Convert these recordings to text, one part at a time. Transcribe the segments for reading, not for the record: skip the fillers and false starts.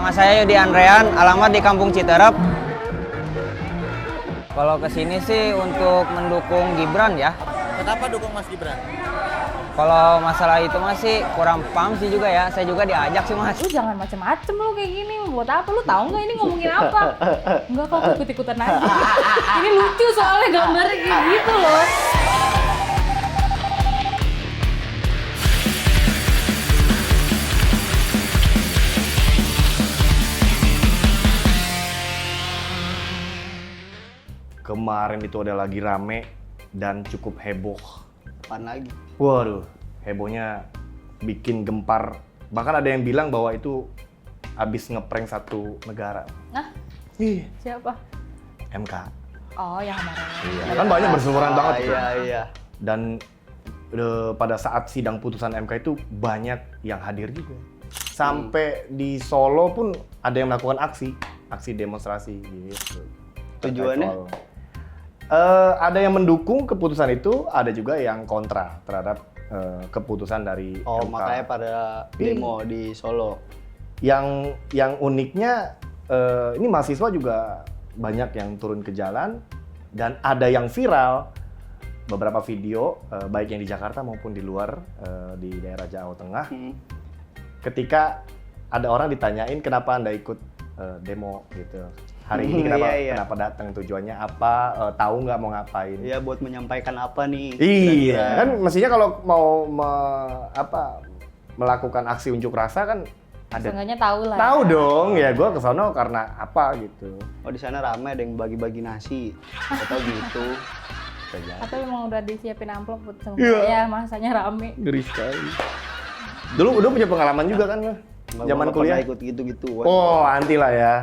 Nama saya Yudi Andrean, alamat di Kampung Citerep. Kalau kesini sih untuk mendukung Gibran ya. Kenapa dukung Mas Gibran? Kalau masalah itu masih kurang paham sih juga ya. Saya juga diajak sih Mas. Lu jangan macem-macem lu kayak gini. Buat apa? Lu tahu nggak ini ngomongin apa? Enggak kok, aku ikut-ikutan aja. Ini lucu soalnya gambarnya kayak gitu loh. Kemarin itu ada lagi rame dan cukup heboh. Apaan lagi? Waduh, hebohnya bikin gempar. Bahkan ada yang bilang bahwa itu habis ngeprank satu negara. Nah, Ih, siapa? MK. Oh, yang kemarin. Iya, kan banyak berseliweran banget tuh. Iya. Dan pada saat sidang putusan MK itu banyak yang hadir juga. Sampai di Solo pun ada yang melakukan aksi demonstrasi gitu. Tujuannya? Ada yang mendukung keputusan itu, ada juga yang kontra terhadap keputusan dari Oh, MK. makanya pada demo di Solo. Yang uniknya ini mahasiswa juga banyak yang turun ke jalan dan ada yang viral beberapa video baik yang di Jakarta maupun di luar di daerah Jawa Tengah. Ketika ada orang ditanyain kenapa Anda ikut demo gitu. Hari ini kenapa datang, tujuannya apa, tahu nggak mau ngapain? Iya, buat menyampaikan apa nih? Iya, kan mestinya kalau mau melakukan aksi unjuk rasa kan ada. Seenggaknya tahu lah. Tahu dong, ya gue kesono karena apa gitu. Oh, di sana ramai ada yang bagi-bagi nasi. Atau gitu. Atau emang udah disiapin amplop buat semua. Iya. Ya, masanya rame. Ngeri sekali. Dulu udah punya pengalaman juga kan lo? Zaman kuliah? Ikut gitu-gitu. Oh, anti lah ya.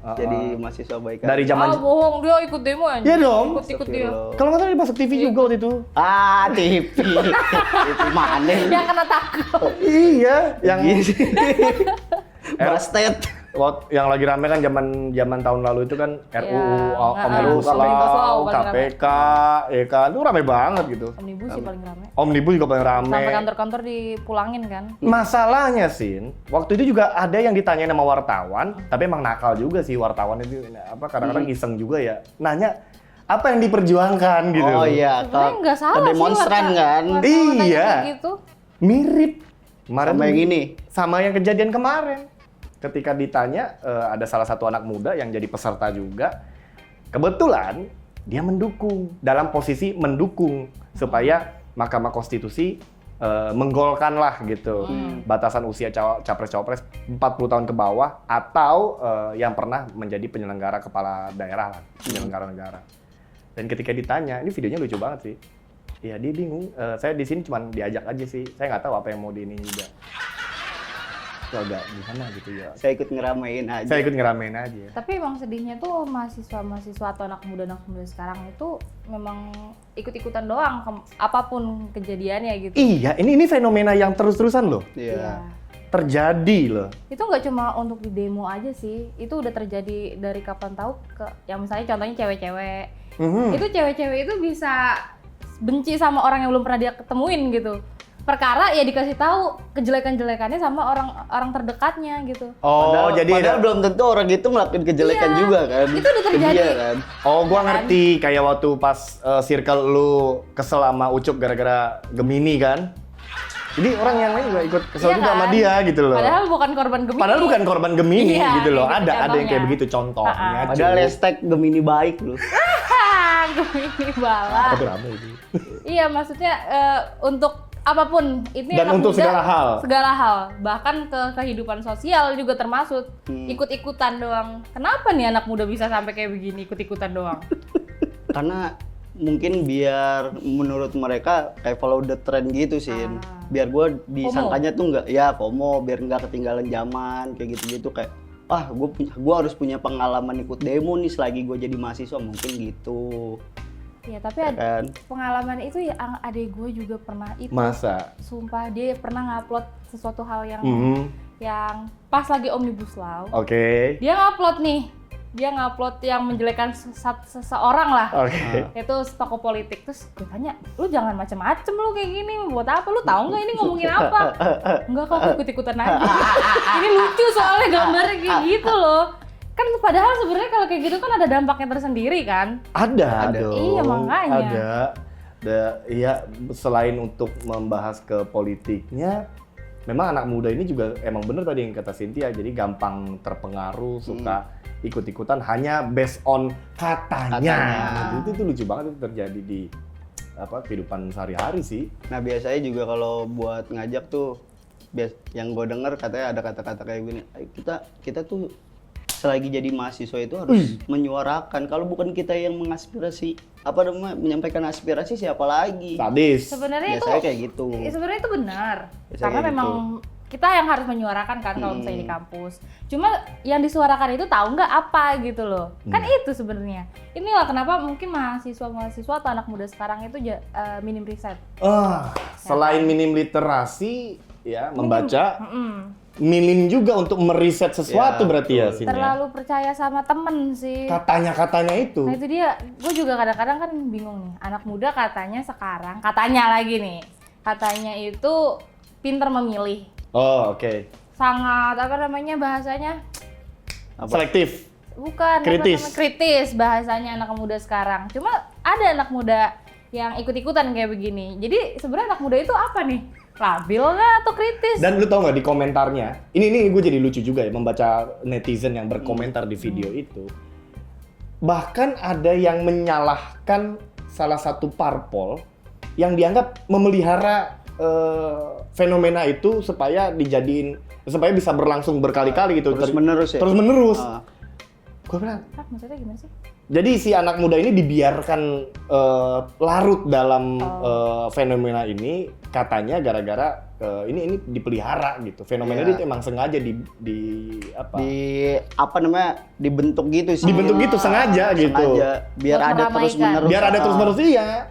Jadi mahasiswa baik. Dari zaman. Bohong, dia ikut demo aja. Iya dong. Ikut dia. Kalau nggak salah di Masuk TV juga waktu itu. TV. Itu mana? Yang kena takut. Iya, yang Bastet. yang lagi rame kan zaman tahun lalu itu kan RUU Omnibus Omnibus Law Law, paling KPK, ya kan itu rame banget gitu. Omnibus sih paling rame. Omnibus juga paling rame. Sampai kantor-kantor dipulangin kan. Masalahnya Sin, waktu itu juga ada yang ditanyain sama wartawan, tapi emang nakal juga sih wartawan itu kadang-kadang iseng juga ya. Nanya apa yang diperjuangkan gitu. Oh iya, Sebenarnya nggak salah sih demonstran kan. wartawan Iya. kayak gitu. Mirip. Kemarin Sama tuh yang ini. Sama yang kejadian kemarin. Ketika ditanya, ada salah satu anak muda yang jadi peserta juga. Kebetulan dia mendukung, dalam posisi mendukung supaya Mahkamah Konstitusi menggolkanlah gitu batasan usia capres-cawapres 40 tahun ke bawah atau yang pernah menjadi penyelenggara kepala daerah lah, penyelenggara negara. Dan ketika ditanya, ini videonya lucu banget sih. Ya dia bingung. Saya di sini cuma diajak aja sih. Saya nggak tahu apa yang mau diinin juga. Itu agak gimana gitu ya. Saya ikut ngeramein aja. Saya ikut ngeramein aja. Tapi emang sedihnya tuh mahasiswa atau anak muda sekarang itu memang ikut-ikutan doang apapun kejadiannya gitu. Iya, ini fenomena yang terus-terusan loh. Iya. Terjadi loh. Itu nggak cuma untuk di demo aja sih. Itu udah terjadi dari kapan tahu yang misalnya contohnya cewek-cewek. Itu cewek-cewek itu bisa benci sama orang yang belum pernah dia ketemuin gitu. Perkara ya dikasih tahu kejelekan-jelekannya sama orang terdekatnya gitu. Oh, Padahal belum tentu orang itu melakukan kejelekan Iya, juga kan. itu udah terjadi. Iya kan. Oh, gua ngerti kayak waktu pas circle lu kesel sama Ucup gara-gara Gemini kan. Jadi orang yang lain juga ikut kesel Iya juga sama kan? dia gitu loh. Padahal bukan korban Gemini. Padahal bukan korban Gemini Iya, gitu loh. kayak gitu Ada yang kayak contohnya. begitu contohnya. Padahal cuy. hashtag Gemini baik loh. Gemini bala. Tapi rame itu. Iya, maksudnya untuk apapun ini Dan anak untuk muda, segala hal. bahkan ke kehidupan sosial juga termasuk ikut-ikutan doang. Kenapa nih anak muda bisa sampai kayak begini ikut-ikutan doang? Karena mungkin biar menurut mereka kayak follow the trend gitu sih. Biar gue disangkanya tuh nggak, ya FOMO, biar nggak ketinggalan zaman kayak gitu-gitu kayak gue harus punya pengalaman ikut demo nih selagi gue jadi mahasiswa mungkin gitu. Ya tapi Ya kan? pengalaman itu ya adik gue juga pernah itu. Masa? Sumpah dia pernah ngupload sesuatu hal yang Mhm. yang pas lagi Omnibus Law. Oke. Dia ngupload nih dia ngupload yang menjelekkan seseorang lah. Oke. Itu tokoh politik. Terus gue tanya, lu jangan macem-macem lu kayak gini, buat apa? Lu tahu nggak ini ngomongin apa? Enggak kok, aku ikut-ikutan aja. Ini lucu soalnya gambarnya kayak gitu loh. Kan padahal sebenarnya kalau kayak gitu kan ada dampaknya tersendiri kan? Ada. Iya, makanya. Iya, selain untuk membahas ke politiknya, memang anak muda ini juga emang bener tadi yang kata Cynthia, jadi gampang terpengaruh, suka ikut-ikutan hanya based on katanya. Itu lucu banget itu terjadi di kehidupan sehari-hari sih. Nah biasanya juga kalau buat ngajak tuh, yang gue denger katanya ada kata-kata kayak gini, kita tuh selagi jadi mahasiswa itu harus menyuarakan. Kalau bukan kita yang menyampaikan aspirasi, siapa lagi? Sadis. Sebenarnya itu Biasanya kayak gitu. Sebenarnya itu benar. Biasanya Karena kayak memang kita yang harus menyuarakan kan kalau misalnya di kampus. Cuma yang disuarakan itu tahu nggak apa gitu loh. Kan itu sebenarnya. Inilah kenapa mungkin mahasiswa atau anak muda sekarang itu minim riset. Selain minim literasi, ya membaca, minim juga untuk meriset sesuatu Ya, berarti ya, Sin, ya? Terlalu percaya sama temen sih. Katanya itu. Nah itu dia, gue juga kadang-kadang kan bingung nih. Anak muda katanya sekarang, katanya itu pinter memilih. Oh, oke. Sangat, bahasanya? Selektif. Bukan, kritis bahasanya anak muda sekarang. Cuma ada anak muda yang ikut-ikutan kayak begini. Jadi sebenarnya anak muda itu apa nih? Labil nggak atau kritis? Dan lu tau nggak di komentarnya, ini gue jadi lucu juga ya membaca netizen yang berkomentar di video itu. Bahkan ada yang menyalahkan salah satu parpol yang dianggap memelihara fenomena itu supaya bisa berlangsung berkali-kali gitu. Terus menerus ya? Terus menerus. Gue bilang, Maksudnya gimana sih? jadi si anak muda ini dibiarkan larut dalam fenomena ini, katanya gara-gara ini dipelihara gitu. Fenomena itu emang sengaja dibentuk gitu sih. Dibentuk gitu sengaja gitu. Biar Buat ada meramaikan. terus-menerus. Biar ada terus-menerus iya.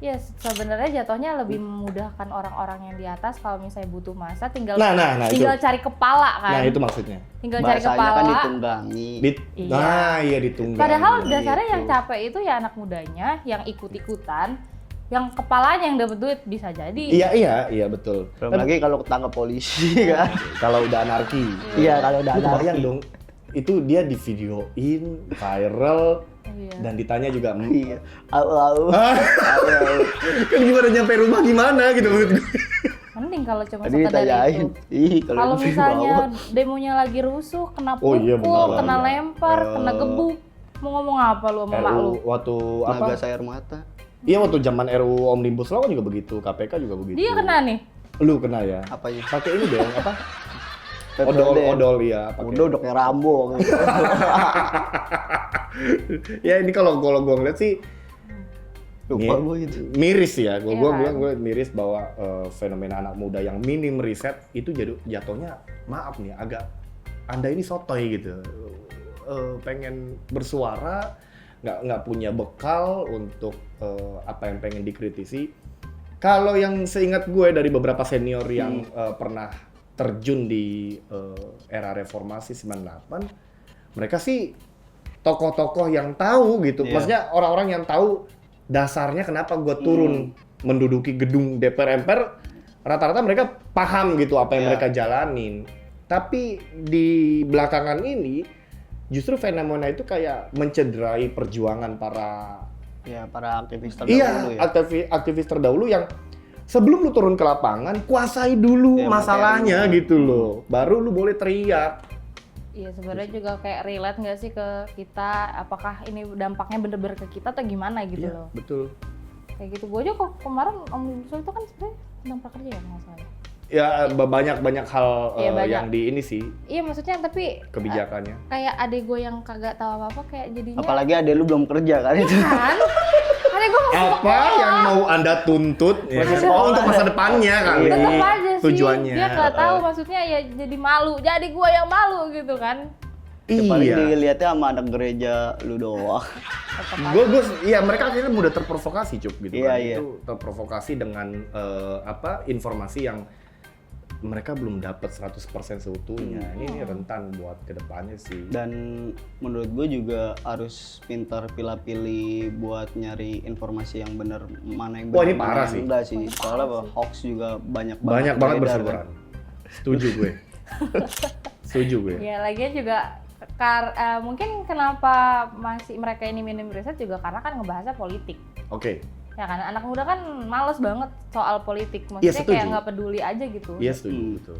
Ya sebenarnya jatuhnya lebih memudahkan orang-orang yang di atas kalau misalnya butuh masa tinggal itu. cari kepala kan. Nah, itu maksudnya. Tinggal cari Bahasanya kepala. kan ditunggangi. Iya. Ditunggangi. Padahal dasarnya gitu. yang capek itu ya anak mudanya yang ikut-ikutan, yang kepalanya yang dapat duit bisa jadi. Iya betul. Belum lagi kalau ketangkap polisi kan. Kalau udah anarki. Iya, kalau udah Lu anarki. kebayang dong, itu dia di videoin, viral, dan ditanya juga, Iya. Au. kan gimana nyampe rumah gimana gitu menurut gue. Mending kalau cuma Tadi sekedar ditanyain. itu. Kalau di misalnya bawah. demonya lagi rusuh, kena Oh pukul, iya, benar. kena lempar, kena gebuk, mau ngomong apa lu sama mak lu? Waktu Naga sayur mata. Iya, waktu zaman RUU Omnibus Law juga begitu, KPK juga begitu. Dia kena nih. Lu kena ya? Apanya? Pakai ini dong, apa? PPD. Odol ya. Udah kayak Rambo gitu. Ya ini kalau gue ngeliat sih Lupa gue itu. miris ya. Gue Iya kan? bilang gue miris bahwa fenomena anak muda yang minim riset itu jatuhnya maaf nih agak Anda ini sotoy gitu. Pengen bersuara nggak punya bekal untuk apa yang pengen dikritisi. Kalau yang seingat gue dari beberapa senior yang pernah terjun di era reformasi 98, mereka sih tokoh-tokoh yang tahu gitu. Iya. Maksudnya orang-orang yang tahu dasarnya kenapa gue turun menduduki gedung DPR MPR, rata-rata mereka paham gitu apa yang mereka jalanin. Tapi di belakangan ini justru fenomena itu kayak mencederai perjuangan para aktivis terdahulu ya. aktivis terdahulu yang sebelum lu turun ke lapangan, kuasai dulu masalahnya gitu loh. Baru lu boleh teriak. Iya sebenarnya juga kayak relate nggak sih ke kita? Apakah ini dampaknya bener-bener ke kita atau gimana gitu loh? Betul. Kayak gitu. Gue aja kok kemarin Omnibus Law itu kan sebenarnya tentang prakerja ya masalahnya. Ya banyak hal Iya, yang di ini sih Iya maksudnya tapi kebijakannya. kayak adek gue yang kagak tahu apa-apa kayak jadinya. Apalagi adek lu belum kerja kan itu. Kan? Adek gue masih Apa sekolah. yang mau Anda tuntut? Untuk masa depannya kali. Tetep aja sih. Tujuannya. Dia nggak tahu maksudnya ya jadi malu. Jadi gue yang malu gitu kan. Paling Iya. dilihatnya sama anak gereja lu doang. Tetep aja. Iya mereka akhirnya mudah terprovokasi Cuk gitu Iya, kan. iya. Itu terprovokasi dengan informasi yang mereka belum dapat 100% seutuhnya. Ini rentan buat kedepannya sih. Dan menurut gue juga harus pintar pilih-pilih buat nyari informasi yang benar, mana yang Wah, benar, ini mana parah yang sih. enggak sih. Soalnya hoax juga banyak Banyak banget beredar, berseliweran. Setuju gue. Setuju gue. Ya lagian juga mungkin kenapa masih mereka ini minim riset juga karena kan ngebahasnya politik. Oke. Ya kan, anak muda kan males banget soal politik, Iya, maksudnya setuju. kayak nggak peduli aja gitu. Iya, setuju betul.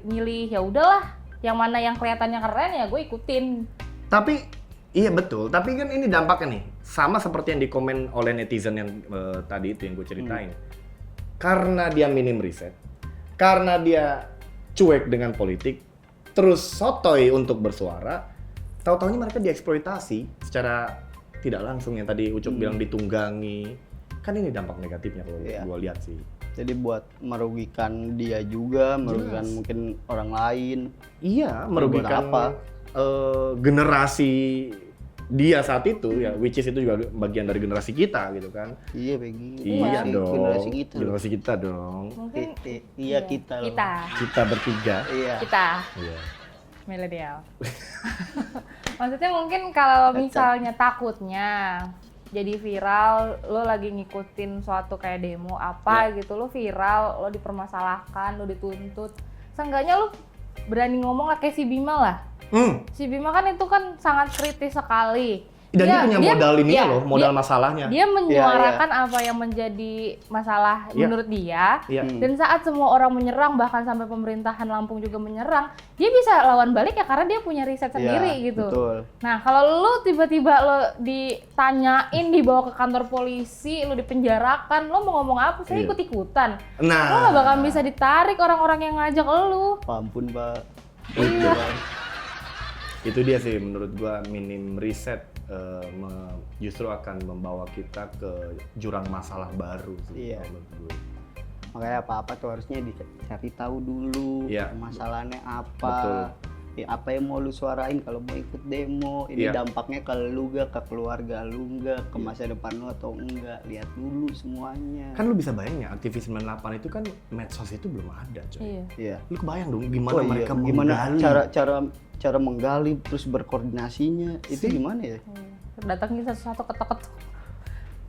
Milih ya udahlah, yang mana yang kelihatannya keren ya gue ikutin. Tapi iya betul, tapi kan ini dampaknya nih sama seperti yang dikomen oleh netizen yang tadi itu yang gue ceritain. Karena dia minim riset, karena dia cuek dengan politik, terus sotoy untuk bersuara, tahu-taunya mereka dieksploitasi secara tidak langsung yang tadi Ucok bilang ditunggangi. Kan ini dampak negatifnya kalau gue lihat sih. Jadi buat merugikan dia juga, merugikan mungkin orang lain. Iya, Buat merugikan apa? generasi dia saat itu ya, which is itu juga bagian dari generasi kita gitu kan. Iya begitu. Iya dong. Generasi kita. Generasi kita dong. Mungkin Iya kita loh. Kita bertiga. Iya. kita Iya. milenial. Maksudnya mungkin kalau misalnya takutnya jadi viral, lo lagi ngikutin suatu kayak demo apa gitu, lo viral, lo dipermasalahkan, lo dituntut. Seenggaknya lo berani ngomong lah kayak si Bima lah. Si Bima kan itu kan sangat kritis sekali. Dan dia punya modal ini loh, modal masalahnya. Dia menyuarakan apa yang menjadi masalah menurut dia. Iya. Dan saat semua orang menyerang, bahkan sampai pemerintahan Lampung juga menyerang, dia bisa lawan balik ya karena dia punya riset sendiri gitu. Betul. Nah, kalau lu tiba-tiba lo ditanyain, dibawa ke kantor polisi, lu dipenjarakan, lo mau ngomong apa? Saya ikut-ikutan. Nah, Lo gak bakal bisa ditarik orang-orang yang ngajak lu. Ampun, Pak. Iya. itu dia sih menurut gua minim riset justru akan membawa kita ke jurang masalah baru sih. Iya. Menurut gue. Makanya apa-apa tuh harusnya dicari tahu dulu Iya. masalahnya apa. Betul. Ya, apa yang mau lu suarain kalau mau ikut demo, ini Iya. dampaknya ke lu gak, ke keluarga lu gak, ke masa depan lu atau enggak. Lihat dulu semuanya. Kan lu bisa bayangin ya, aktivis 98 itu kan medsos itu belum ada, coy. Iya. Iya. Lu kebayang dong gimana Oh iya, mereka gimana menggali. cara menggali terus berkoordinasinya itu gimana ya? Datangnya satu-satu ketok-ketok.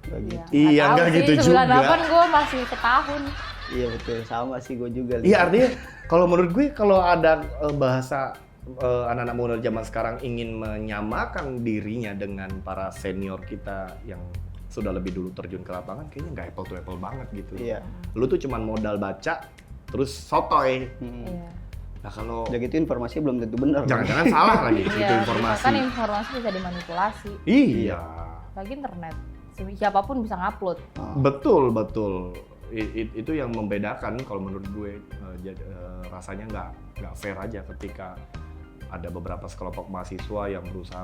Kayak gitu. Iya, Nggak tahu nggak sih, gitu juga. 98 gue masih setahun. Iya betul, sama sih gue juga. Iya, artinya kalau menurut gue kalau ada bahasa anak-anak muda zaman sekarang ingin menyamakan dirinya dengan para senior kita yang sudah lebih dulu terjun ke lapangan, kayaknya nggak apple to apple banget gitu. Iya. Lu tuh cuman modal baca, terus sotoy. Iya. Nah kalau Udah gitu informasinya belum tentu benar. jangan-jangan salah lagi itu Iya, informasi. kan informasi bisa dimanipulasi. Iya. Lagi internet. Siapapun bisa ngupload. Betul, betul. Itu yang membedakan kalau menurut gue rasanya nggak fair aja ketika ada beberapa sekelompok mahasiswa yang berusaha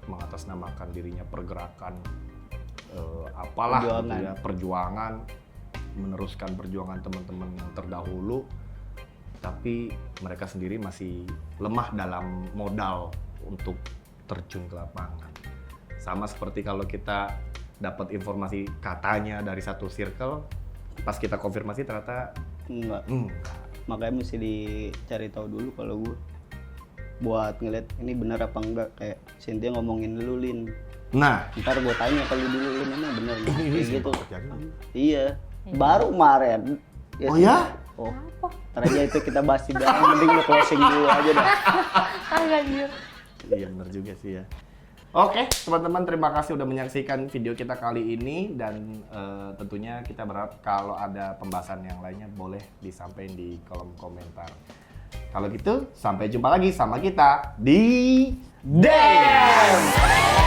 mengatasnamakan dirinya pergerakan apalah gitu ya, perjuangan, meneruskan perjuangan teman-teman yang terdahulu, tapi mereka sendiri masih lemah dalam modal untuk terjun ke lapangan. Sama seperti kalau kita dapat informasi katanya dari satu circle, pas kita konfirmasi ternyata Enggak. Makanya mesti dicari tahu dulu kalau gue buat ngeliat ini benar apa enggak. Kayak Cynthia ngomongin lu, Lin. Nah, Ntar gue tanya kalau dulu, Lin, ini benar nggak? ini Kayak sih gitu. terjadi. Iya. Baru kemarin. Oh sih. ya? Oh. Ntar aja itu kita bahas di belakang. Mending lu closing dulu aja dah. Kagak anjir. Iya benar juga sih ya. Oke, teman-teman terima kasih udah menyaksikan video kita kali ini dan tentunya kita berharap kalau ada pembahasan yang lainnya boleh disampaikan di kolom komentar. Kalau gitu, sampai jumpa lagi sama kita di DEM!